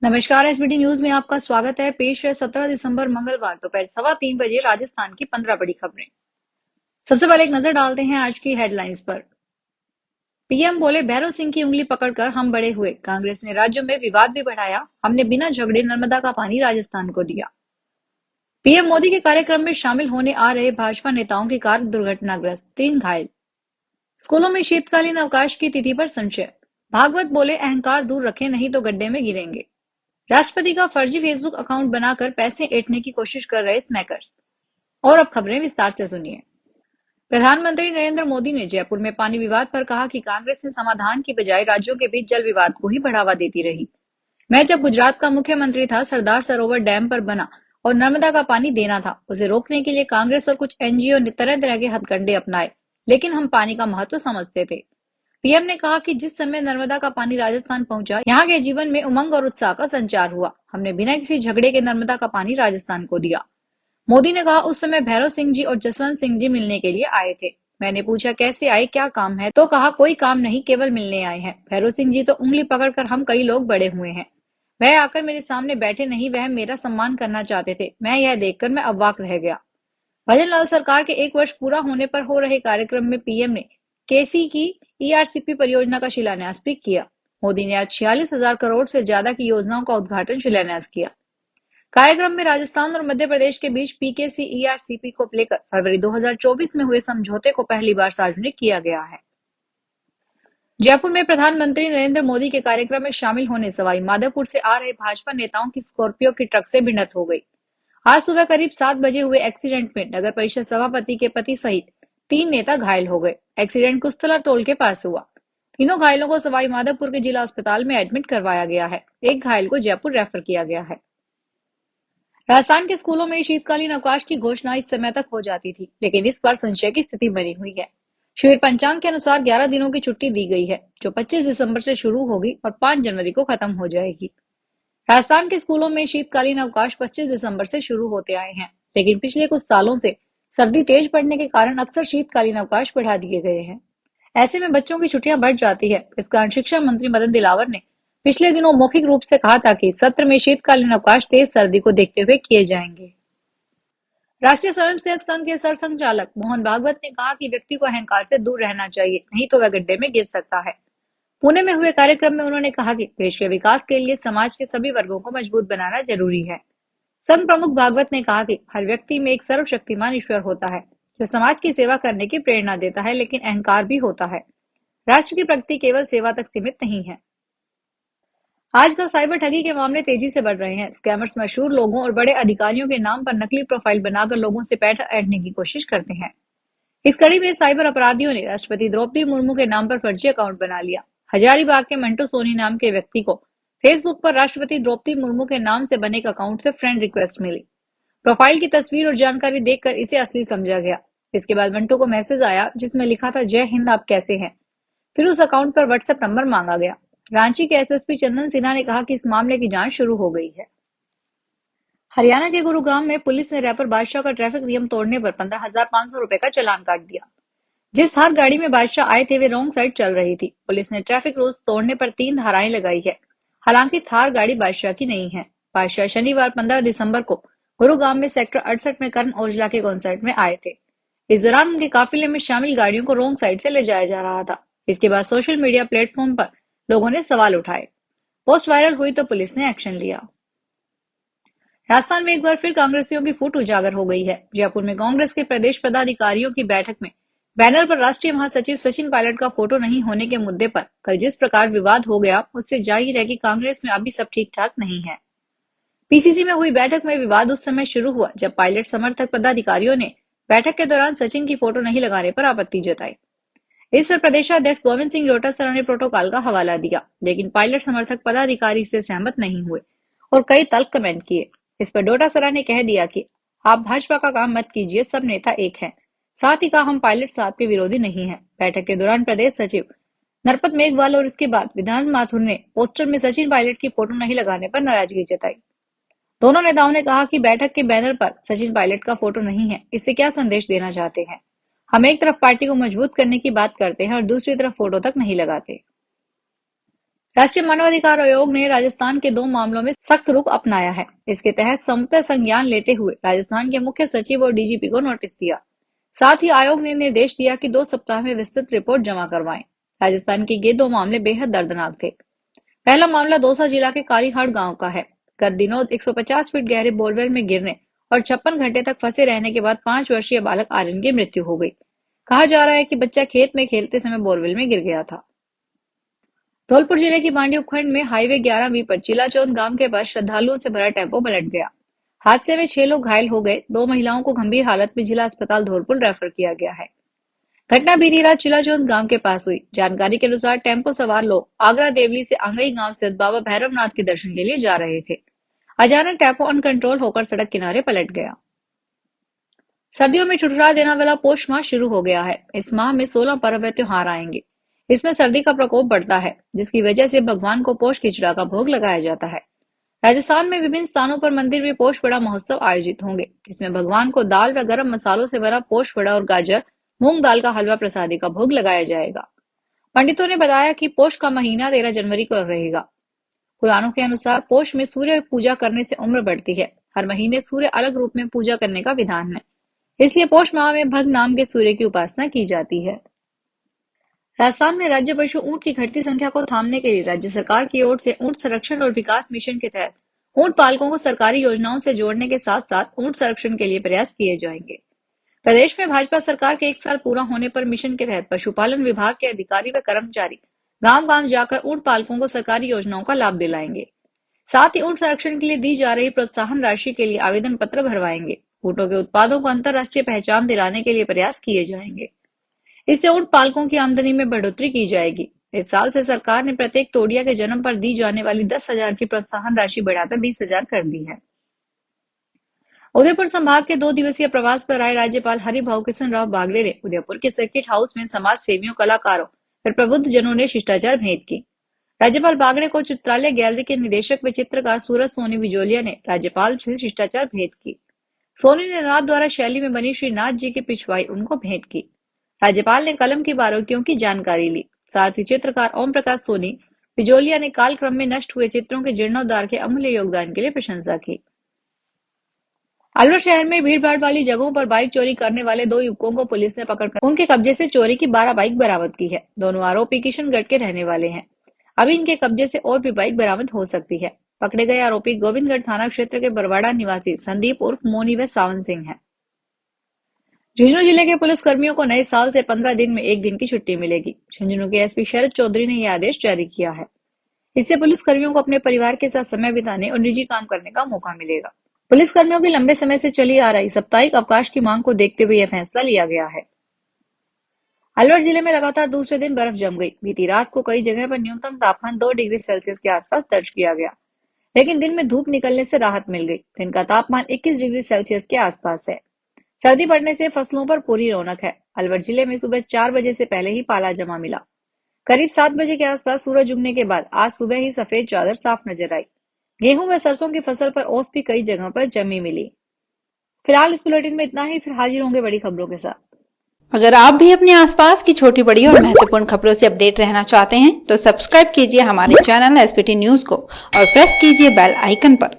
नमस्कार। SBT news में आपका स्वागत है। पेश है 17 दिसंबर मंगलवार दोपहर 3:15 बजे राजस्थान की 15 बड़ी खबरें। सबसे पहले एक नजर डालते हैं आज की हेडलाइंस पर। पीएम बोले, भैरव सिंह की उंगली पकड़कर हम बड़े हुए। कांग्रेस ने राज्यों में विवाद भी बढ़ाया। हमने बिना झगड़े नर्मदा का पानी राजस्थान को दिया। पीएम मोदी के कार्यक्रम में शामिल होने आ रहे भाजपा नेताओं की कार दुर्घटनाग्रस्त, 3 घायल। स्कूलों में शीतकालीन अवकाश की तिथि पर संशय। भागवत बोले, अहंकार दूर रखें नहीं तो गड्ढे में गिरेंगे। राष्ट्रपति का फर्जी फेसबुक अकाउंट बनाकर पैसे ऐंठने की कोशिश कर रहे स्मैकर्स। और अब खबरें विस्तार से सुनिए। प्रधानमंत्री नरेंद्र मोदी ने जयपुर में पानी विवाद पर कहा कि कांग्रेस ने समाधान की बजाय राज्यों के बीच जल विवाद को ही बढ़ावा देती रही। मैं जब गुजरात का मुख्यमंत्री था, सरदार सरोवर डैम पर बना और नर्मदा का पानी देना था। उसे रोकने के लिए कांग्रेस और कुछ एनजीओ ने तरह तरह के हथकंडे अपनाए, लेकिन हम पानी का महत्व समझते थे। पीएम ने कहा कि जिस समय नर्मदा का पानी राजस्थान पहुंचा, यहाँ के जीवन में उमंग और उत्साह का संचार हुआ। हमने बिना किसी झगड़े के नर्मदा का पानी राजस्थान को दिया। मोदी ने कहा, उस समय भैरव सिंह जी और जसवंत सिंह जी मिलने के लिए आए थे। मैंने पूछा कैसे आए, क्या काम है, तो कहा कोई काम नहीं, केवल मिलने आए हैं। भैरव सिंह जी तो उंगली पकड़कर हम कई लोग बड़े हुए हैं। वह आकर मेरे सामने बैठे नहीं, वह मेरा सम्मान करना चाहते थे। मैं यह देखकर मैं अवाक रह गया। भजन लाल सरकार के 1 वर्ष पूरा होने पर हो रहे कार्यक्रम में पीएम ने केसी की ईआरसीपी परियोजना का शिलान्यास भी किया। मोदी ने आज 46,000 करोड़ से ज्यादा की योजनाओं का उद्घाटन शिलान्यास किया। कार्यक्रम में राजस्थान और मध्य प्रदेश के बीच पीकेसी ईआरसीपी को लेकर फरवरी 2024 में हुए समझौते को पहली बार सार्वजनिक किया गया है। जयपुर में प्रधानमंत्री नरेंद्र मोदी के कार्यक्रम में शामिल होने सवाई माधोपुर से आ रहे भाजपा नेताओं की स्कॉर्पियो की ट्रक से भिड़ंत हो गई। आज सुबह करीब 7 बजे हुए एक्सीडेंट में नगर परिषद सभापति के पति सहित 3 नेता घायल हो गए। एक्सीडेंट कुस्तला टोल के पास हुआ। तीनों घायलों को सवाई माधोपुर के जिला अस्पताल में एडमिट करवाया गया है। एक घायल को जयपुर रेफर किया गया है। राजस्थान के स्कूलों में शीतकालीन अवकाश की घोषणा इस समय तक हो जाती थी, लेकिन इस बार संशय की स्थिति बनी हुई है। शिविर पंचांग के अनुसार 11 दिनों की छुट्टी दी गई है, जो 25 दिसंबर से शुरू होगी और 5 जनवरी को खत्म हो जाएगी। राजस्थान के स्कूलों में शीतकालीन अवकाश 25 दिसंबर से शुरू होते आए हैं, लेकिन पिछले कुछ सालों से सर्दी तेज पड़ने के कारण अक्सर शीतकालीन अवकाश बढ़ा दिए गए हैं। ऐसे में बच्चों की छुट्टियां बढ़ जाती है। इस कारण शिक्षा मंत्री मदन दिलावर ने पिछले दिनों मौखिक रूप से कहा था कि सत्र में शीतकालीन अवकाश तेज सर्दी को देखते हुए किए जाएंगे। राष्ट्रीय स्वयंसेवक संघ के सरसंघचालक मोहन भागवत ने कहा कि व्यक्ति को अहंकार से दूर रहना चाहिए, नहीं तो वह गड्ढे में गिर सकता है। पुणे में हुए कार्यक्रम में उन्होंने कहा कि देश के विकास के लिए समाज के सभी वर्गों को मजबूत बनाना जरूरी है। संघ प्रमुख भागवत ने कहा कि हर व्यक्ति में एक सर्वशक्तिमान ईश्वर होता है, जो समाज की सेवा करने की प्रेरणा देता है, लेकिन अहंकार भी होता है। राष्ट्र की प्रगति केवल सेवा तक सीमित नहीं है। आजकल साइबर ठगी के मामले तेजी से बढ़ रहे हैं। स्कैमर्स मशहूर लोगों और बड़े अधिकारियों के नाम पर नकली प्रोफाइल बनाकर लोगों से पैसा ऐंठने की कोशिश करते हैं। इस कड़ी में साइबर अपराधियों ने राष्ट्रपति द्रौपदी मुर्मू के नाम पर फर्जी अकाउंट बना लिया। हजारीबाग के मंटू सोनी नाम के व्यक्ति को फेसबुक पर राष्ट्रपति द्रौपदी मुर्मू के नाम से बने एक अकाउंट से फ्रेंड रिक्वेस्ट मिली। प्रोफाइल की तस्वीर और जानकारी देखकर इसे असली समझा गया। इसके बाद मंटू को मैसेज आया जिसमें लिखा था, जय हिंद, आप कैसे हैं। फिर उस अकाउंट पर व्हाट्सएप नंबर मांगा गया। रांची के एसएसपी चंदन सिन्हा ने कहा कि इस मामले की जांच शुरू हो गई है। हरियाणा के गुरुग्राम में पुलिस ने रैपर बादशाह का ट्रैफिक नियम तोड़ने पर 15,500 रुपए का चालान काट दिया। जिस थार गाड़ी में बादशाह आए थे, वे रॉन्ग साइड चल रही थी। पुलिस ने ट्रैफिक रूल्स तोड़ने पर 3 धाराएं लगाई है। हालांकि थार गाड़ी बादशाह की नहीं है। बादशाह शनिवार 15 दिसंबर को गुरुग्राम में सेक्टर 68 में करण औजला के कॉन्सर्ट में आए थे। इस दौरान उनके काफिले में शामिल गाड़ियों को रॉन्ग साइड से ले जाया जा रहा था। इसके बाद सोशल मीडिया प्लेटफॉर्म पर लोगों ने सवाल उठाए। पोस्ट वायरल हुई तो पुलिस ने एक्शन लिया। राजस्थान में एक बार फिर कांग्रेसियों की फूट उजागर हो गई है। जयपुर में कांग्रेस के प्रदेश पदाधिकारियों की बैठक में बैनर पर राष्ट्रीय महासचिव सचिन पायलट का फोटो नहीं होने के मुद्दे पर कल जिस प्रकार विवाद हो गया, उससे जाहिर है कि कांग्रेस में अभी सब ठीक ठाक नहीं है। पीसीसी में हुई बैठक में विवाद उस समय शुरू हुआ जब पायलट समर्थक पदाधिकारियों ने बैठक के दौरान सचिन की फोटो नहीं लगाने पर आपत्ति जताई। इस पर प्रदेशाध्यक्ष गोविंद सिंह डोटासरा ने प्रोटोकॉल का हवाला दिया, लेकिन पायलट समर्थक पदाधिकारी इससे सहमत नहीं हुए और कई तल्ख कमेंट किए। इस पर डोटासरा ने कह दिया कि आप भाजपा का काम मत कीजिए, सब नेता एक हैं। साथ ही कहा, हम पायलट साहब के विरोधी नहीं हैं। बैठक के दौरान प्रदेश सचिव नरपत मेघवाल और इसके बाद विधान माथुर ने पोस्टर में सचिन पायलट की फोटो नहीं लगाने पर नाराजगी जताई। दोनों नेताओं ने कहा कि बैठक के बैनर पर सचिन पायलट का फोटो नहीं है, इससे क्या संदेश देना चाहते हैं। हम एक तरफ पार्टी को मजबूत करने की बात करते हैं और दूसरी तरफ फोटो तक नहीं लगाते। राष्ट्रीय मानवाधिकार आयोग ने राजस्थान के 2 मामलों में सख्त रुख अपनाया है। इसके तहत समता संज्ञान लेते हुए राजस्थान के मुख्य सचिव और डीजीपी को नोटिस दिया। साथ ही आयोग ने निर्देश दिया कि 2 सप्ताह में विस्तृत रिपोर्ट जमा करवाएं। राजस्थान के ये 2 मामले बेहद दर्दनाक थे। पहला मामला दौसा जिला के कालीहाट गांव का है। गत दिनों 150 फीट गहरे बोरवेल में गिरने और 56 घंटे तक फंसे रहने के बाद 5 वर्षीय बालक आर्यन की मृत्यु हो गई। कहा जा रहा है कि बच्चा खेत में खेलते समय बोरवेल में गिर गया था। धौलपुर जिले की बांडी उपखंड में हाईवे 11B पर चिलाचौंद गांव के पास श्रद्धालुओं से भरा टेम्पो पलट गया। हादसे में 6 लोग घायल हो गए। 2 महिलाओं को गंभीर हालत में जिला अस्पताल धौलपुर रेफर किया गया है। घटना बीती रात चिलाचौंद गांव के पास हुई। जानकारी के अनुसार टेम्पो सवार लोग आगरा देवली से आंगई गांव स्थित बाबा भैरवनाथ के दर्शन के लिए जा रहे थे। अचानक टेम्पो अनकंट्रोल होकर सड़क किनारे पलट गया। सर्दियों में ठुठुरा देने वाला पौष माह शुरू हो गया है। इस माह में 16 पर्व व त्योहार आएंगे। इसमें सर्दी का प्रकोप बढ़ता है, जिसकी वजह से भगवान को पोष खिचड़ा का भोग लगाया जाता है। राजस्थान में विभिन्न स्थानों पर मंदिर में पोष बड़ा महोत्सव आयोजित होंगे। इसमें भगवान को दाल व गर्म मसालों से बना पोष बड़ा और गाजर मूंग दाल का हलवा प्रसादी का भोग लगाया जाएगा। पंडितों ने बताया कि पोष का महीना 13 जनवरी को रहेगा। पुराणों के अनुसार पोष में सूर्य पूजा करने से उम्र बढ़ती है। हर महीने सूर्य अलग रूप में पूजा करने का विधान है, इसलिए पोष माह में भग नाम के सूर्य की उपासना की जाती है। राजस्थान में राज्य पशु ऊंट की घटती संख्या को थामने के लिए राज्य सरकार की ओर से ऊंट संरक्षण और विकास मिशन के तहत ऊंट पालकों को सरकारी योजनाओं से जोड़ने के साथ साथ ऊंट संरक्षण के लिए प्रयास किए जाएंगे। प्रदेश में भाजपा सरकार के 1 साल पूरा होने पर मिशन के तहत पशुपालन विभाग के अधिकारी व कर्मचारी गांव-गांव जाकर ऊंट पालकों को सरकारी योजनाओं का लाभ दिलाएंगे। साथ ही ऊंट संरक्षण के लिए दी जा रही प्रोत्साहन राशि के लिए आवेदन पत्र भरवाएंगे। ऊंटों के उत्पादों को अंतर्राष्ट्रीय पहचान दिलाने के लिए प्रयास किए जाएंगे। इससे ऊंट पालकों की आमदनी में बढ़ोतरी की जाएगी। इस साल से सरकार ने प्रत्येक तोड़िया के जन्म पर दी जाने वाली 10,000 की प्रोत्साहन राशि बढ़ाकर 20,000 कर दी है। उदयपुर संभाग के 2 दिवसीय प्रवास पर आए राज्यपाल हरिभाऊ किशन राव बागड़े ने उदयपुर के सर्किट हाउस में समाज सेवियों, कलाकारों और प्रबुद्ध जनों ने शिष्टाचार भेंट की। राज्यपाल बागड़े को चित्रालय गैलरी के निदेशक व चित्रकार सूरज सोनी बिजोलिया ने राज्यपाल से शिष्टाचार भेंट की। सोनी ने नाथ द्वारा शैली में बनी श्री नाथ जी की पिछवाई उनको भेंट की। राज्यपाल ने कलम की बारीकियों की जानकारी ली। साथ ही चित्रकार ओम प्रकाश सोनी बिजोलिया ने कालक्रम में नष्ट हुए चित्रों के जीर्णोद्धार के अमूल्य योगदान के लिए प्रशंसा की। अलवर शहर में भीड़-भाड़ वाली जगहों पर बाइक चोरी करने वाले 2 युवकों को पुलिस ने पकड़कर उनके कब्जे से चोरी की 12 बाइक बरामद की है। दोनों आरोपी किशनगढ़ के रहने वाले हैं। अभी इनके कब्जे से और भी बाइक बरामद हो सकती है। पकड़े गए आरोपी गोविंदगढ़ थाना क्षेत्र के बरवाड़ा निवासी संदीप उर्फ मोनी व सावन सिंह है। झुंझुनू जिले के पुलिस कर्मियों को नए साल से 15 दिन में 1 दिन की छुट्टी मिलेगी। झुंझुनू के एसपी शरद चौधरी ने यह आदेश जारी किया है। इससे पुलिस कर्मियों को अपने परिवार के साथ समय बिताने और निजी काम करने का मौका मिलेगा। पुलिस कर्मियों की लंबे समय से चली आ रही साप्ताहिक अवकाश की मांग को देखते हुए यह फैसला लिया गया है। अलवर जिले में लगातार दूसरे दिन बर्फ जम गई। बीती रात को कई जगह पर न्यूनतम तापमान 2 डिग्री सेल्सियस के आसपास दर्ज किया गया, लेकिन दिन में धूप निकलने से राहत मिल गई। दिन का तापमान 21 डिग्री सेल्सियस के आसपास है। सर्दी बढ़ने से फसलों पर पूरी रौनक है। अलवर जिले में सुबह 4 बजे से पहले ही पाला जमा मिला। करीब 7 बजे के आसपास सूरज उगने के बाद आज सुबह ही सफेद चादर साफ नजर आई। गेहूं व सरसों की फसल पर ओस भी कई जगहों पर जमी मिली। फिलहाल इस बुलेटिन में इतना ही। फिर हाजिर होंगे बड़ी खबरों के साथ। अगर आप भी अपने आसपास की छोटी बड़ी और महत्वपूर्ण खबरों से अपडेट रहना चाहते हैं तो सब्सक्राइब कीजिए हमारे चैनल एसपीटी न्यूज को और प्रेस कीजिए बेल आइकन पर।